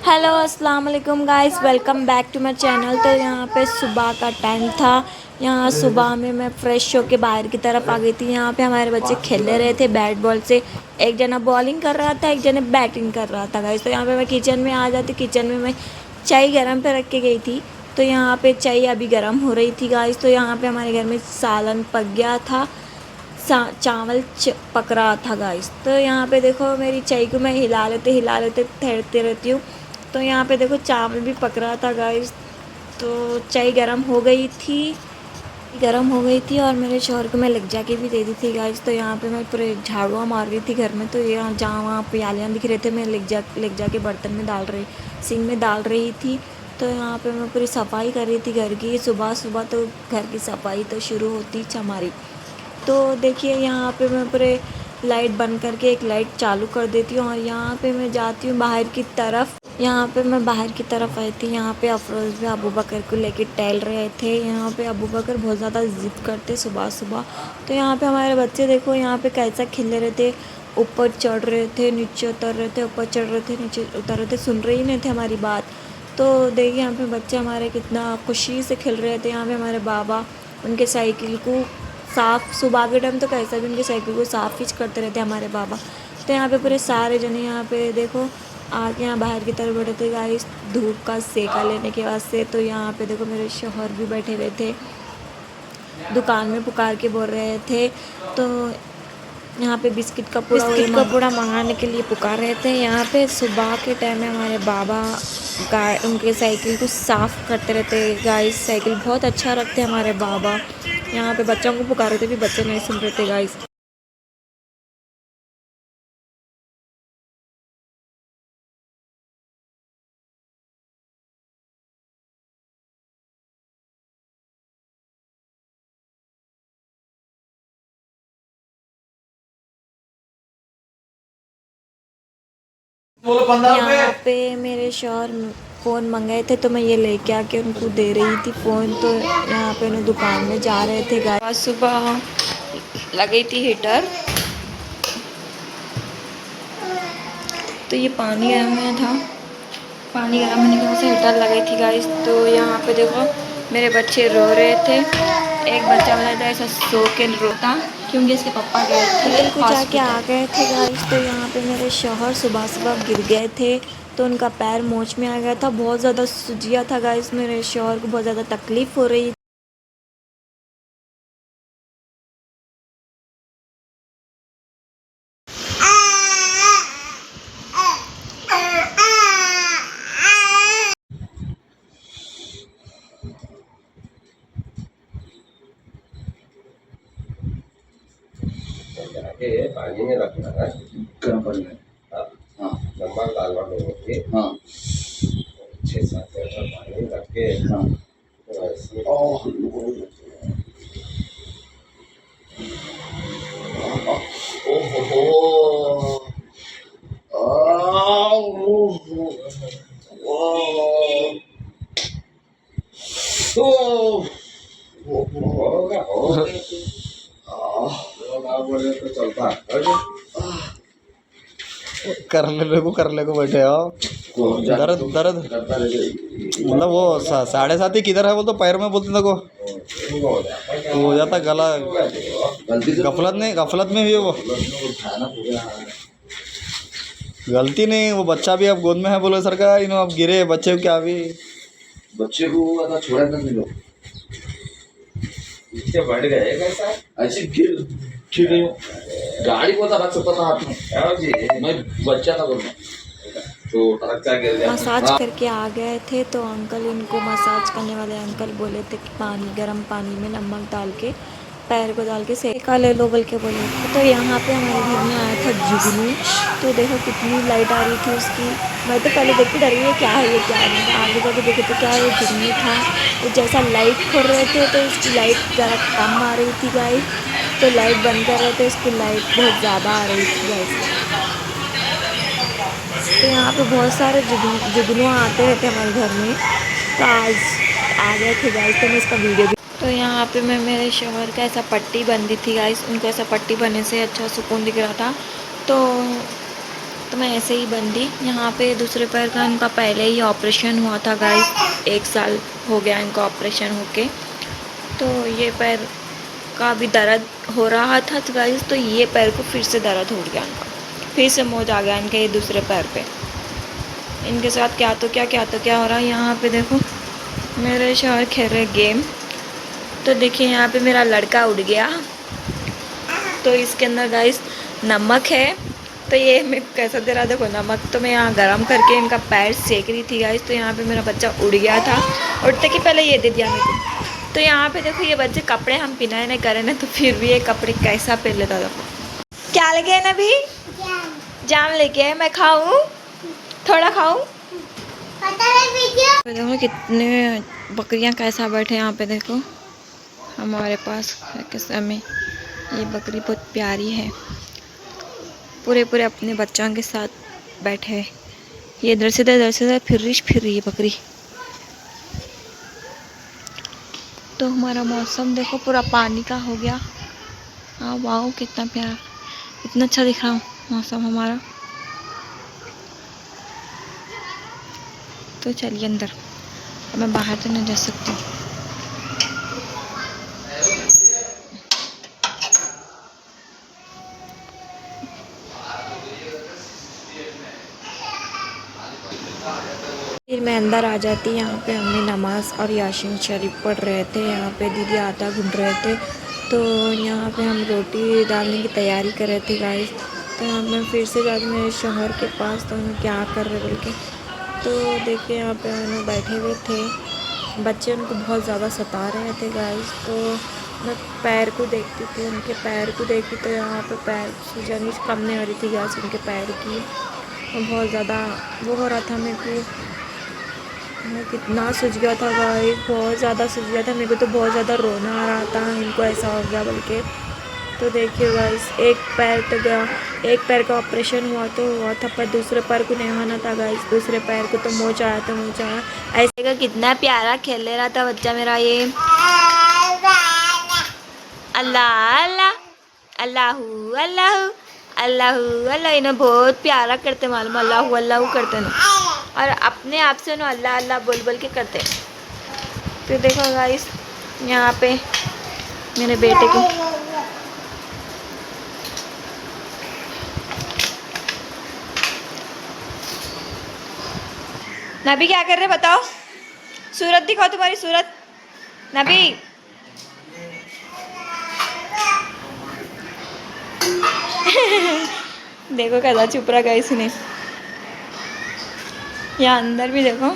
Hello अस्सलाम वालेकुम guys, welcome back to my channel. तो यहाँ पे सुबह का टाइम था। यहाँ सुबह में मैं फ़्रेश होके बाहर की तरफ आ गई थी। यहाँ पे हमारे बच्चे खेल रहे थे बैट बॉल से। एक जना बॉलिंग कर रहा था, एक जना बैटिंग कर रहा था गाइस। तो यहाँ पे मैं किचन में आ जाती। किचन में मैं चाय गर्म पे रख के गई थी। तो यहाँ पे चाय अभी गर्म हो रही थी गाइस। तो यहाँ पे हमारे घर में सालन पक गया था, चावल पक रहा था गाइस। तो यहाँ पे देखो मेरी चाय को मैं हिला लेते ठहरते रहती हूँ। तो यहाँ पे देखो चावल भी पक रहा था गाइस। तो चाय गरम हो गई थी और मेरे शौहर को मैं लग जाके भी दे दी थी गाइस। तो यहाँ पे मैं पूरे झाड़ुआ मार रही थी घर में। तो यहाँ जहाँ वहाँ प्यालियाँ दिख रहे थे, मैं लग जाके बर्तन में सिंक में डाल रही थी। तो यहाँ पे मैं पूरी सफाई कर रही थी घर की। सुबह सुबह तो घर की सफाई तो शुरू होती हमारी। तो देखिए यहाँ पे मैं पूरे लाइट बंद करके एक लाइट चालू कर देती हूँ और यहाँ पे मैं जाती हूँ बाहर की तरफ। यहाँ पे मैं बाहर की तरफ आई थी। यहाँ पे अफरोज़ भी अबू बकर को लेके टहल रहे थे। यहाँ पे अबू बकर बहुत ज़्यादा ज़िद करते सुबह सुबह। तो यहाँ पे हमारे बच्चे देखो यहाँ पे कैसा खेल रहे थे। ऊपर चढ़ रहे थे, नीचे उतर रहे थे, ऊपर चढ़ रहे थे, नीचे उतर रहे थे, सुन रहे ही नहीं थे हमारी बात। तो देखिए यहाँ पे बच्चे हमारे कितना खुशी से खेल रहे थे। यहाँ पे हमारे बाबा उनके साइकिल को सुबह के टाइम तो कैसा भी उनकी साइकिल को साफ़ ही करते रहते हमारे बाबा। तो यहाँ पे पूरे सारे जने यहाँ पे देखो आके यहाँ बाहर की तरफ बैठे थे गाइस, धूप का सेका लेने के वास्ते। तो यहाँ पे देखो मेरे शौहर भी बैठे हुए थे, दुकान में पुकार के बोल रहे थे। तो यहाँ पे बिस्किट का पूड़ा मंगाने के लिए पुकार रहे थे। यहाँ पे सुबह के टाइम में हमारे बाबा उनके साइकिल को साफ़ करते रहते गाइस। साइकिल बहुत अच्छा रखते हमारे बाबा। यहाँ पे बच्चों को पुकार रहे थे भी बच्चे नहीं सुन रहे थे गाइस। यहाँ पे मेरे शौहर फ़ोन मंगाए थे तो मैं ये लेके आके उनको दे रही थी फ़ोन। तो यहाँ पे उन्हें दुकान में जा रहे थे गाइस। सुबह लगी थी हीटर, तो ये पानी गर्म हुआ था। पानी गर्म होने की वजह से हीटर लगाई थी गाइस। तो यहाँ पे देखो मेरे बच्चे रो रहे थे। एक बच्चा वाला था ऐसा सो के रोता क्योंकि इसके पापा गए थे कुछ आके आ गए थे गाइस। तो यहाँ पे मेरे शौहर सुबह सुबह गिर गए थे। तो उनका पैर मोच में आ गया था, बहुत ज़्यादा सूजिया था गाइस। मेरे शौहर को बहुत ज़्यादा तकलीफ़ हो रही। जाके पानी में रखना है, गर्म पानी में। हाँ हाँ, नमक डालना लोगों के। हाँ, 6-7 लीटर पानी रख के। हाँ, इसमें तो चलता कर ले को बैठे हो। दर्द दर्द मतलब वो 7:30 किधर है, वो तो पैर में बोलते को हो जाता गला। गफलत में भी वो गलती नहीं, वो बच्चा भी अब गोद में है बोलो सरकार। इन्हों अब गिरे बच्चे को, क्या अभी बच्चे को छोड़ा कर लो, इससे बढ़ गए कैसा ऐसे गिर गई गाड़ी को रख सकता था हाथ में। मैं बच्चा था बोलना तो ट्रक गिर गया। मसाज करके आ गए थे। तो अंकल इनको मसाज करने वाले अंकल बोले थे कि गर्म पानी में नमक डाल के पैर को डाल के सेका ले लो बोल के बोले थे। तो यहाँ पे हमारे घर में आया था जुगनू। तो देखो कितनी लाइट आ रही थी उसकी। मैं तो पहले देख के डर गई क्या है ये, क्या है। आगे जाके देखे तो क्या है, जुगनू था। तो जैसा लाइट खोल रहे थे तो इसकी लाइट ज़रा कम आ रही थी गाइस। तो लाइट बंद कर रहे थे, इसकी लाइट बहुत ज़्यादा आ रही थी गाइस। तो यहाँ पे बहुत सारे जुगनू आते रहते हमारे घर में। तो आज आ गए थे गाइस, तो मैं इसका वीडियो भी। तो यहाँ पे मैं मेरे शौहर का ऐसा पट्टी बंदी थी गाइस। उनको ऐसा पट्टी बनने से अच्छा सुकून दिख रहा था। तो तो मैं ऐसे ही बंदी। यहाँ पे दूसरे पैर का इनका पहले ही ऑपरेशन हुआ था गाइस, 1 साल हो गया इनका ऑपरेशन होके। तो ये पैर का भी दर्द हो रहा था तो गाइस, तो ये पैर को फिर से दर्द हो गया इनका, फिर से मोच आ गया इनके ये दूसरे पैर पे। इनके साथ क्या तो क्या हो रहा है। यहाँ पे देखो मेरे शौहर खेल रहे गेम। तो देखिए यहाँ पे मेरा लड़का उड़ गया। तो इसके अंदर गाइस नमक है, तो ये मैं कैसा दे रहा देखो नमक। तो मैं यहाँ गरम करके इनका पैर सेक रही थी गाइस। तो यहाँ पे मेरा बच्चा उड़ गया था, उड़ते के पहले ये दे दिया मेरे को। तो यहाँ पे देखो ये बच्चे कपड़े हम पिनाए नहीं करे ना, तो फिर भी ये कपड़े कैसा पहन लेता देखो। क्या लेके है ना अभी? जाम लेके है। मैं खाऊं? थोड़ा खाऊं? देखो कितने बकरियां कैसा बैठे यहाँ पे देखो हमारे पास समय। ये बकरी बहुत प्यारी है, पूरे अपने बच्चों के साथ बैठे हैं। ये इधर से इधर फिर रही है बकरी। तो हमारा मौसम देखो पूरा पानी का हो गया। हाँ वाह कितना प्यारा, इतना अच्छा दिख रहा मौसम हमारा। तो चलिए अंदर, अब मैं बाहर तो नहीं जा सकती। फिर मैं अंदर आ जाती। यहाँ पे अम्मी नमाज और यासीन शरीफ पढ़ रहे थे। यहाँ पे दीदी आटा गूंद रहे थे। तो यहाँ पे हम रोटी डालने की तैयारी कर रहे थे गाइस। तो यहाँ मैं फिर से जाती मेरे शौहर के पास, तो उन्हें क्या कर रहे बोल के। तो देखिए यहाँ पे उन्हें बैठे हुए थे बच्चे, उनको बहुत ज़्यादा सता रहे थे गाइस। तो मैं पैर को देखती थी, उनके पैर को देखी तो यहाँ पे पैर सूजन कम नहीं हो रही थी गाइस उनके पैर की। बहुत ज़्यादा वो हो रहा था मेरे को, कितना सूज गया था गाइस, बहुत ज़्यादा सूज गया था मेरे को। तो बहुत ज़्यादा रोना आ रहा था इनको ऐसा हो गया बोल के। तो देखिए गाइस एक पैर तो गया, एक पैर का ऑपरेशन हुआ तो हुआ था, पर दूसरे पैर को नहीं होना था गाइस। दूसरे पैर को तो मोच आया था, मोच आया ऐसे का। कितना प्यारा खेल ले रहा था बच्चा मेरा ये। अल्लाह अल्लाह अल्लाहू अल्लाहू अल्लाहू अल्लाह, इन्हें बहुत प्यारा करते मालूम, अल्लाहू अल्लाहू करते ना, और अपने आप से ना अल्लाह अल्लाह बोल बोल के करते। तो देखो गाइस यहाँ पे मेरे बेटे की नबी क्या कर रहे बताओ, सूरत दिखाओ तुम्हारी सूरत नबी। देखो कैसा चुप रहा गाइस ने। यहाँ अंदर भी देखो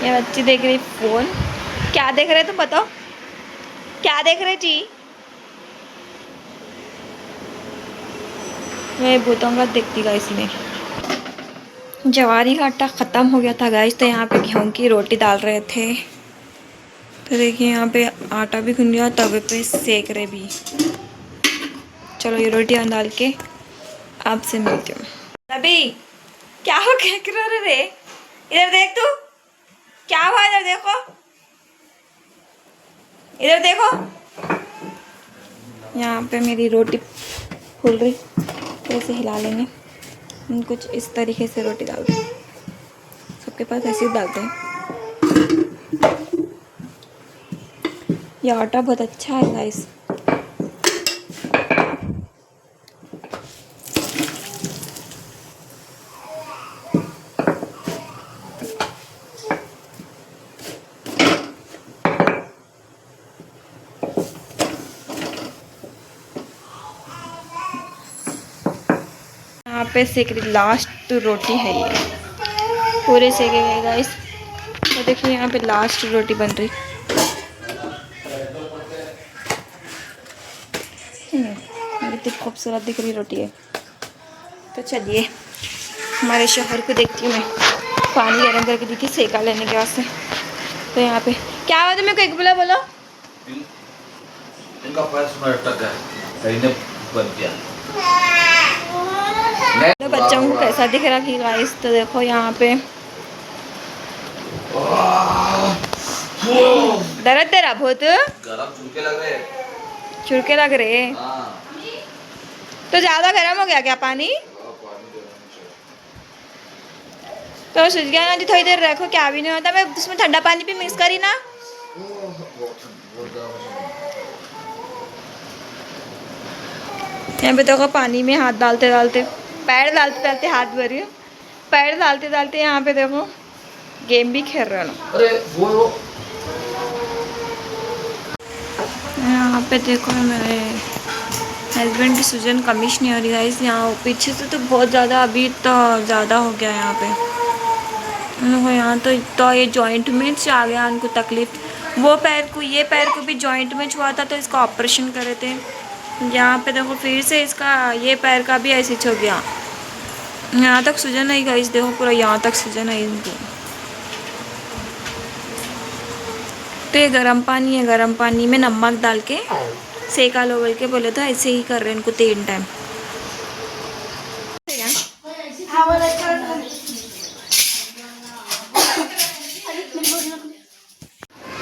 ये बच्ची देख रही फोन। क्या देख रहे तुम बताओ, क्या देख रहे जी? मैं भूतों का देखती गाइस ने। जवारी का आटा ख़त्म हो गया था गाइस, तो यहाँ पे गेहूं की रोटी डाल रहे थे। तो देखिए यहाँ पे आटा भी गूंद गया, तवे पे सेक रहे भी। चलो ये रोटियाँ डाल के आपसे मिलती हूँ। अभी क्या हो क्या रे? इधर देख तू, क्या हुआ? इधर देखो, इधर देखो। यहाँ पे मेरी रोटी फूल रही, ऐसे हिला लेंगे। कुछ इस तरीके से रोटी डालते हैं, सबके पास ऐसे ही डालते हैं। ये आटा बहुत अच्छा है गाइस। यहाँ पे सेक लास्ट रोटी है ये, पूरे सेके गए गाइस। तो देखिए यहाँ पे लास्ट रोटी बन रही। कितनी खूबसूरत दिख रही रोटी है। तो चलिए हमारे शौहर को देखती हूँ मैं, पानी गर्म करके देखिए सेका लेने के वास्ते। तो यहाँ पे क्या हुआ? मेरे को एक बोला बोलो। इनका पैर में अटक गया, सही ने बन गया। तो बच्चों को कैसा दिख रहा कि गाइस, तो देखो यहाँ पे दर्द दे रहा बहुत, गरम चुलके लग रहे, चुलके लग रहे। हाँ। तो ज़्यादा गर्म हो गया क्या पानी? तो सूझ गया ना जी, थोड़ी देर रखो, क्या भी नहीं होता। मैं उसमें ठंडा पानी भी मिक्स करी ना। यहाँ पे देखो पानी में हाथ डालते डालते, पैर डालते डालते हाथ भरी, पैर डालते डालते यहाँ पे देखो गेम भी खेल रहे हो। अरे वो यहाँ पे देखो मेरे हस्बैंड की सूजन कमिश नहीं हो रही गाइस। यहाँ पीछे से तो बहुत ज़्यादा, अभी तो ज़्यादा हो गया यहाँ पे। यहाँ तो ये जॉइंट में आ गया उनको तकलीफ। वो पैर को, ये पैर को भी जॉइंट में हुआ था तो इसका ऑपरेशन करे थे। यहाँ पे देखो फिर से इसका ये पैर का भी ऐसे हो गया। यहाँ तक सूजन आई गाइस, देखो पूरा यहाँ तक सूजन आई इनको। तो ये गर्म पानी है, गर्म पानी में नमक डाल के सेका लो बोल के बोले तो ऐसे ही कर रहे हैं इनको 3 टाइम।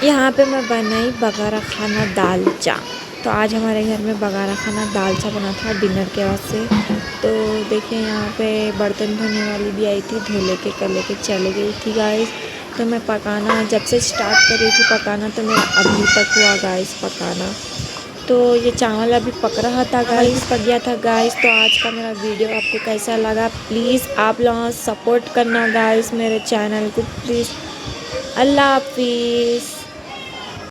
यहाँ पे मैं बनाई बगारा खाना दाल चा। तो आज हमारे घर में बगारा खाना दाल चा बना था डिनर के वास्ते। तो देखिए यहाँ पे बर्तन धोने वाली भी आई थी, धो लेके कर लेके चले गई थी गाइस। तो मैं पकाना जब से स्टार्ट कर रही थी पकाना, तो मेरा अभी तक हुआ गाइस पकाना। तो ये चावल अभी पक रहा था गाइस, पक गया था गाइस। तो आज का मेरा वीडियो आपको कैसा लगा, प्लीज़ आप लोग सपोर्ट करना गाइस मेरे चैनल को प्लीज़। अल्लाह हाफिज़।